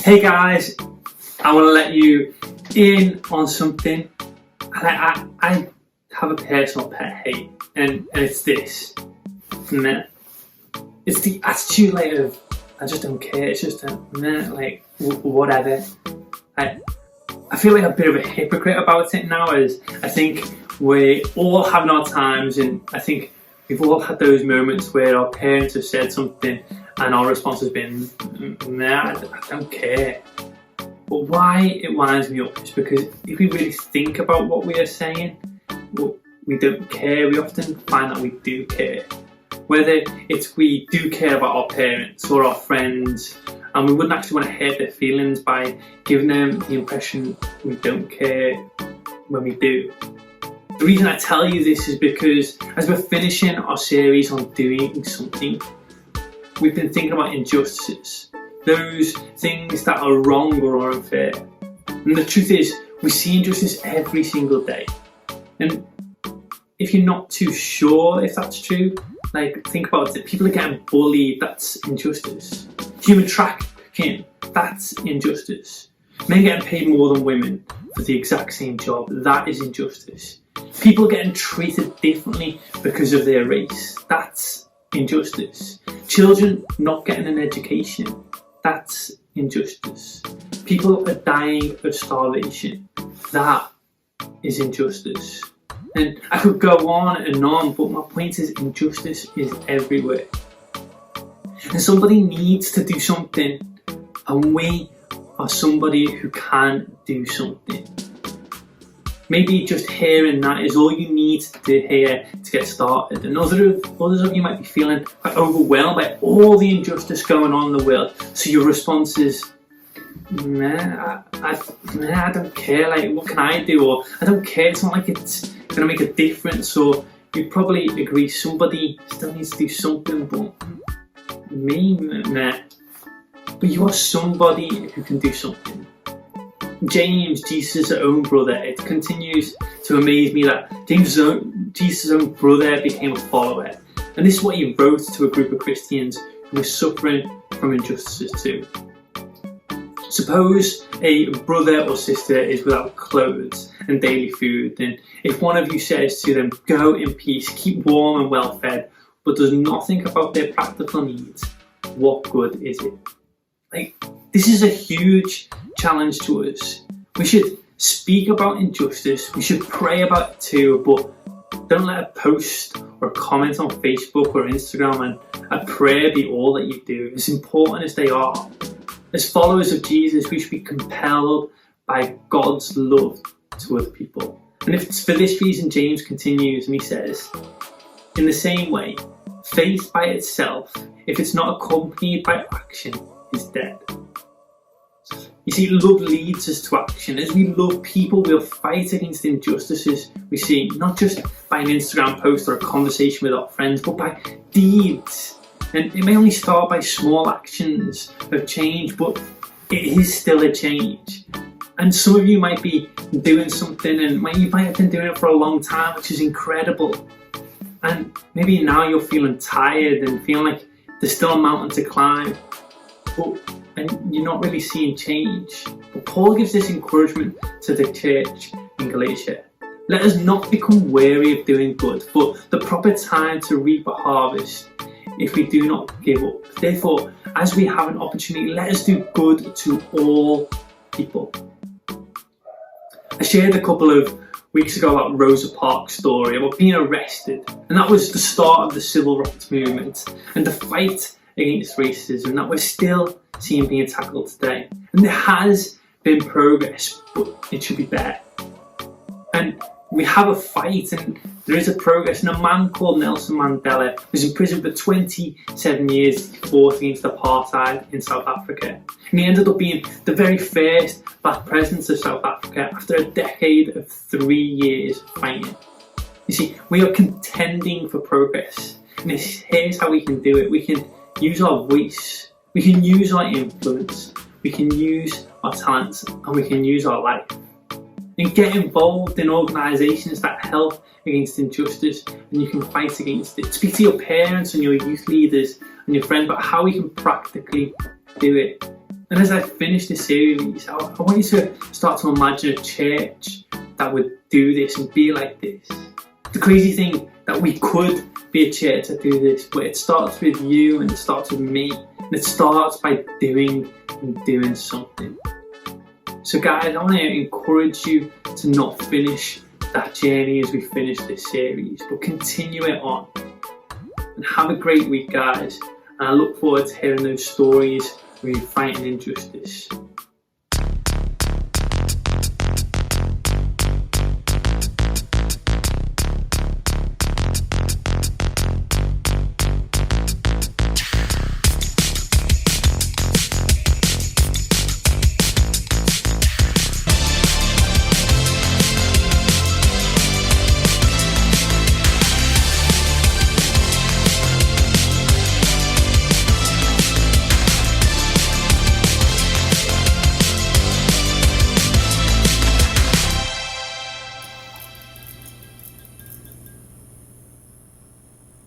Hey guys, I want to let you in on something. I have a personal pet hate, and it's this. Meh. It's the attitude like of I just don't care. It's just a meh, like whatever. I feel like a bit of a hypocrite about it now, as I think we all have our times, and I think we've all had those moments where our parents have said something and our response has been, nah, I don't care. But why it winds me up is because if we really think about what we are saying, we don't care, we often find that we do care. Whether it's we do care about our parents or our friends, and we wouldn't actually want to hurt their feelings by giving them the impression we don't care when we do. The reason I tell you this is because as we're finishing our series on doing something, we've been thinking about injustices, those things that are wrong or unfair. And the truth is, we see injustice every single day. And if you're not too sure if that's true, think about it. People are getting bullied, that's injustice. Human trafficking, that's injustice. Men getting paid more than women for the exact same job, that is injustice. People getting treated differently because of their race, that's injustice. Children not getting an education, that's injustice. People are dying of starvation, that is injustice. And I could go on and on, but my point is injustice is everywhere. And somebody needs to do something, and we are somebody who can do something. Maybe just hearing that is all you need to hear to get started. And others of you might be feeling quite overwhelmed by all the injustice going on in the world. So your response is, I don't care, what can I do? Or I don't care, it's not like it's going to make a difference. Or you probably agree somebody still needs to do something, but me, nah. But you are somebody who can do something. James, Jesus' own brother, it continues to amaze me that Jesus' own brother became a follower. And this is what he wrote to a group of Christians who were suffering from injustices too. Suppose a brother or sister is without clothes and daily food, and if one of you says to them, go in peace, keep warm and well fed, but does not think about their practical needs, what good is it? This is a huge challenge to us. We should speak about injustice, we should pray about it too, but don't let a post or a comment on Facebook or Instagram and a prayer be all that you do, as important as they are. As followers of Jesus, we should be compelled by God's love to other people. And if it's for this reason, James continues and he says, in the same way, faith by itself, if it's not accompanied by action, is dead. You see, love leads us to action. As we love people, we'll fight against injustices we see, not just by an Instagram post or a conversation with our friends, but by deeds. And it may only start by small actions of change, but it is still a change. And some of you might be doing something, and you might have been doing it for a long time, which is incredible. And maybe now you're feeling tired and feeling like there's still a mountain to climb, and you're not really seeing change. But Paul gives this encouragement to the church in Galatia. Let us not become weary of doing good, for the proper time to reap a harvest if we do not give up. Therefore, as we have an opportunity, let us do good to all people. I shared a couple of weeks ago about Rosa Parks' story about being arrested, and that was the start of the civil rights movement and the fight against racism that we're still seeing being tackled today. And there has been progress, but it should be better. And we have a fight, and there is a progress. And a man called Nelson Mandela was in prison for 27 years. He fought against apartheid in South Africa. And he ended up being the very first black president of South Africa after a decade of 3 years of fighting. You see, we are contending for progress. And here's how we can do it. We can use our voice. We can use our influence. We can use our talents. And we can use our life. And get involved in organisations that help against injustice, and you can fight against it. Speak to your parents and your youth leaders and your friends about how we can practically do it. And as I finish this series, I want you to start to imagine a church that would do this and be like this. The crazy thing that we could be a church that do this, but it starts with you and it starts with me. And it starts by doing something. So guys, I want to encourage you to not finish that journey as we finish this series, but continue it on. And have a great week, guys. And I look forward to hearing those stories where you're fighting injustice.